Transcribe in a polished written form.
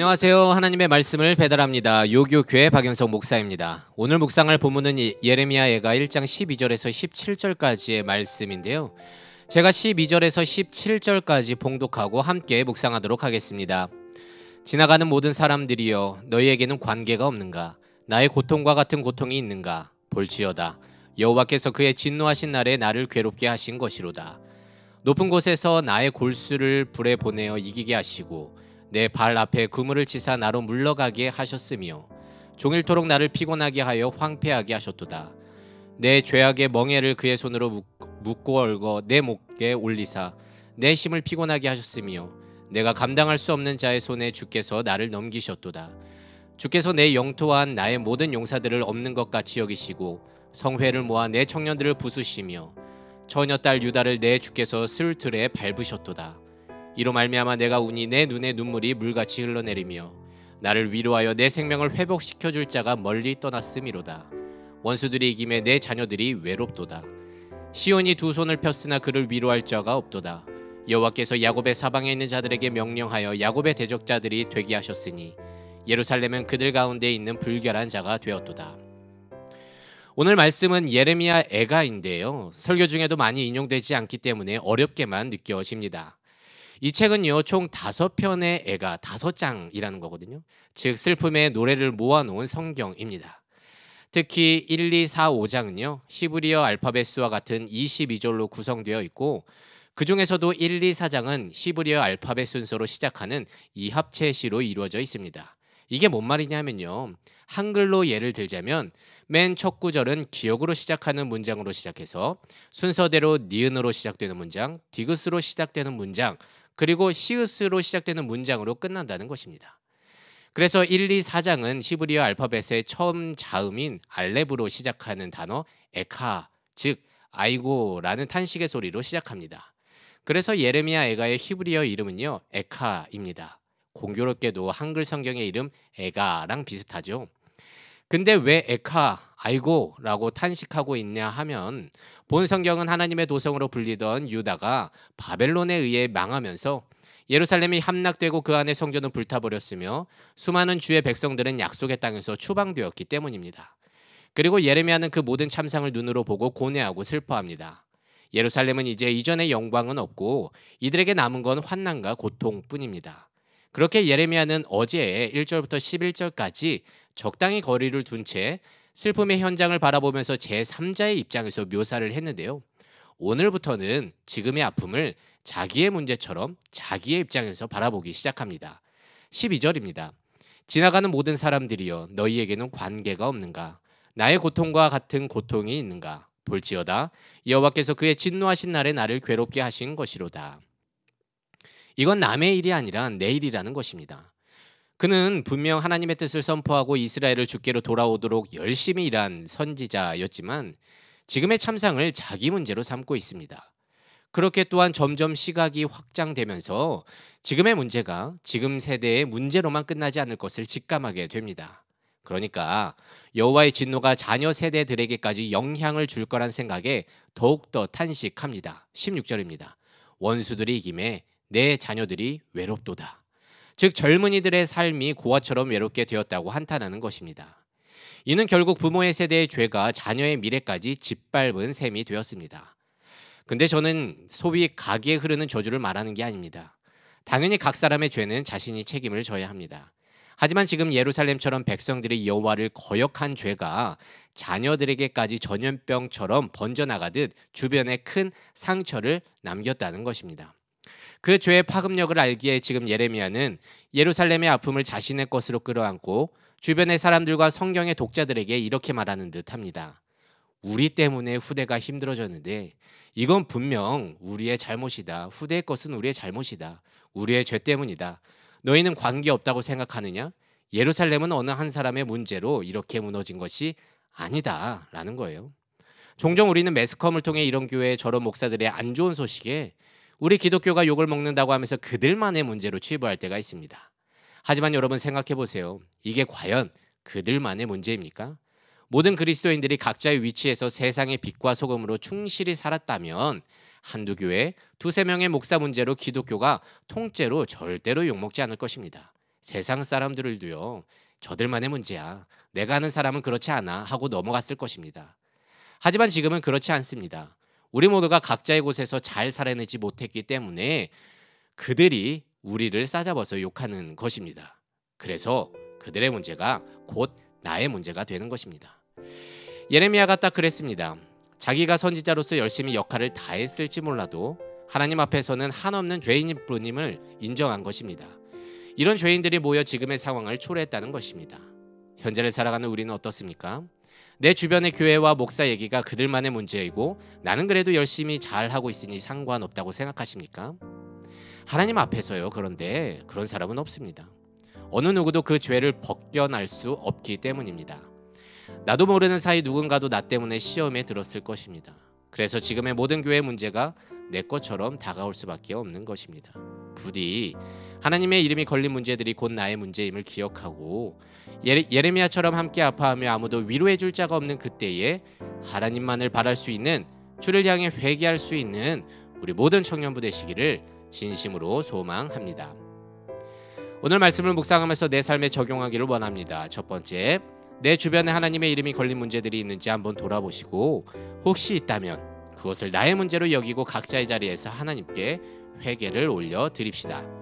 안녕하세요. 하나님의 말씀을 배달합니다. 요교교회 박영석 목사입니다. 오늘 묵상할 본문은 예레미야 애가 1장 12절에서 17절까지의 말씀인데요. 제가 12절에서 17절까지 봉독하고 함께 묵상하도록 하겠습니다. 지나가는 모든 사람들이여 너희에게는 관계가 없는가? 나의 고통과 같은 고통이 있는가? 볼지어다. 여호와께서 그의 진노하신 날에 나를 괴롭게 하신 것이로다. 높은 곳에서 나의 골수를 불에 보내어 이기게 하시고 내 발 앞에 그물을 치사 나로 물러가게 하셨으며 종일토록 나를 피곤하게 하여 황폐하게 하셨도다. 내 죄악의 멍에를 그의 손으로 묶고 얽어 내 목에 올리사 내 힘을 피곤하게 하셨으며 내가 감당할 수 없는 자의 손에 주께서 나를 넘기셨도다. 주께서 내 영토한 나의 모든 용사들을 없는 것 같이 여기시고 성회를 모아 내 청년들을 부수시며 처녀딸 유다를 내 주께서 슬틀에 밟으셨도다. 이로 말미암아 내가 우니 내 눈에 눈물이 물같이 흘러내리며 나를 위로하여 내 생명을 회복시켜 줄 자가 멀리 떠났음이로다. 원수들이 이김에 내 자녀들이 외롭도다. 시온이 두 손을 폈으나 그를 위로할 자가 없도다. 여호와께서 야곱의 사방에 있는 자들에게 명령하여 야곱의 대적자들이 되게 하셨으니 예루살렘은 그들 가운데 있는 불결한 자가 되었도다. 오늘 말씀은 예레미야 애가인데요. 설교 중에도 많이 인용되지 않기 때문에 어렵게만 느껴집니다. 이 책은요, 총 5편의 애가 5장이라는 거거든요. 즉 슬픔의 노래를 모아놓은 성경입니다. 특히 1, 2, 4, 5장은요 히브리어 알파벳 수와 같은 22절로 구성되어 있고 그 중에서도 1, 2, 4장은 히브리어 알파벳 순서로 시작하는 이합체 시로 이루어져 있습니다. 이게 뭔 말이냐면요, 한글로 예를 들자면 맨 첫 구절은 기역으로 시작하는 문장으로 시작해서 순서대로 니은으로 시작되는 문장, 디귿으로 시작되는 문장, 그리고 시읒으로 시작되는 문장으로 끝난다는 것입니다. 그래서 1, 2, 4장은 히브리어 알파벳의 처음 자음인 알렙으로 시작하는 단어 에카, 즉 아이고라는 탄식의 소리로 시작합니다. 그래서 예레미야 애가의 히브리어 이름은요 에카입니다. 공교롭게도 한글 성경의 이름 애가랑 비슷하죠. 근데 왜 에카, 아이고라고 탄식하고 있냐 하면 본 성경은 하나님의 도성으로 불리던 유다가 바벨론에 의해 망하면서 예루살렘이 함락되고 그 안에 성전은 불타버렸으며 수많은 주의 백성들은 약속의 땅에서 추방되었기 때문입니다. 그리고 예레미야는 그 모든 참상을 눈으로 보고 고뇌하고 슬퍼합니다. 예루살렘은 이제 이전의 영광은 없고 이들에게 남은 건 환난과 고통뿐입니다. 그렇게 예레미야는 어제 1절부터 11절까지 적당히 거리를 둔 채 슬픔의 현장을 바라보면서 제3자의 입장에서 묘사를 했는데요. 오늘부터는 지금의 아픔을 자기의 문제처럼 자기의 입장에서 바라보기 시작합니다. 12절입니다. 지나가는 모든 사람들이여 너희에게는 관계가 없는가? 나의 고통과 같은 고통이 있는가? 볼지어다. 여호와께서 그의 진노하신 날에 나를 괴롭게 하신 것이로다. 이건 남의 일이 아니라 내 일이라는 것입니다. 그는 분명 하나님의 뜻을 선포하고 이스라엘을 주께로 돌아오도록 열심히 일한 선지자였지만 지금의 참상을 자기 문제로 삼고 있습니다. 그렇게 또한 점점 시각이 확장되면서 지금의 문제가 지금 세대의 문제로만 끝나지 않을 것을 직감하게 됩니다. 그러니까 여호와의 진노가 자녀 세대들에게까지 영향을 줄 거란 생각에 더욱더 탄식합니다. 16절입니다. 원수들이 이김에 내 자녀들이 외롭도다. 즉 젊은이들의 삶이 고아처럼 외롭게 되었다고 한탄하는 것입니다. 이는 결국 부모의 세대의 죄가 자녀의 미래까지 짓밟은 셈이 되었습니다. 근데 저는 소위 가기에 흐르는 저주를 말하는 게 아닙니다. 당연히 각 사람의 죄는 자신이 책임을 져야 합니다. 하지만 지금 예루살렘처럼 백성들이 여호와를 거역한 죄가 자녀들에게까지 전염병처럼 번져나가듯 주변에 큰 상처를 남겼다는 것입니다. 그 죄의 파급력을 알기에 지금 예레미야는 예루살렘의 아픔을 자신의 것으로 끌어안고 주변의 사람들과 성경의 독자들에게 이렇게 말하는 듯합니다. 우리 때문에 후대가 힘들어졌는데 이건 분명 우리의 잘못이다. 후대의 것은 우리의 잘못이다. 우리의 죄 때문이다. 너희는 관계없다고 생각하느냐? 예루살렘은 어느 한 사람의 문제로 이렇게 무너진 것이 아니다라는 거예요. 종종 우리는 매스컴을 통해 이런 교회 저런 목사들의 안 좋은 소식에 우리 기독교가 욕을 먹는다고 하면서 그들만의 문제로 치부할 때가 있습니다. 하지만 여러분 생각해 보세요. 이게 과연 그들만의 문제입니까? 모든 그리스도인들이 각자의 위치에서 세상의 빛과 소금으로 충실히 살았다면 한두 교회, 두세 명의 목사 문제로 기독교가 통째로 절대로 욕먹지 않을 것입니다. 세상 사람들을도요, 저들만의 문제야, 내가 아는 사람은 그렇지 않아 하고 넘어갔을 것입니다. 하지만 지금은 그렇지 않습니다. 우리 모두가 각자의 곳에서 잘 살아내지 못했기 때문에 그들이 우리를 싸잡아서 욕하는 것입니다. 그래서 그들의 문제가 곧 나의 문제가 되는 것입니다. 예레미야가 딱 그랬습니다. 자기가 선지자로서 열심히 역할을 다했을지 몰라도 하나님 앞에서는 한없는 죄인일 뿐임을 인정한 것입니다. 이런 죄인들이 모여 지금의 상황을 초래했다는 것입니다. 현재를 살아가는 우리는 어떻습니까? 내 주변의 교회와 목사 얘기가 그들만의 문제이고 나는 그래도 열심히 잘하고 있으니 상관없다고 생각하십니까? 하나님 앞에서요. 그런데 그런 사람은 없습니다. 어느 누구도 그 죄를 벗겨날 수 없기 때문입니다. 나도 모르는 사이 누군가도 나 때문에 시험에 들었을 것입니다. 그래서 지금의 모든 교회 문제가 내 것처럼 다가올 수밖에 없는 것입니다. 부디 하나님의 이름이 걸린 문제들이 곧 나의 문제임을 기억하고 예레미야처럼 함께 아파하며 아무도 위로해 줄 자가 없는 그때에 하나님만을 바랄 수 있는, 주를 향해 회개할 수 있는 우리 모든 청년부 되시기를 진심으로 소망합니다. 오늘 말씀을 묵상하면서 내 삶에 적용하기를 원합니다. 첫 번째, 내 주변에 하나님의 이름이 걸린 문제들이 있는지 한번 돌아보시고 혹시 있다면 그것을 나의 문제로 여기고 각자의 자리에서 하나님께 회개를 올려 드립시다.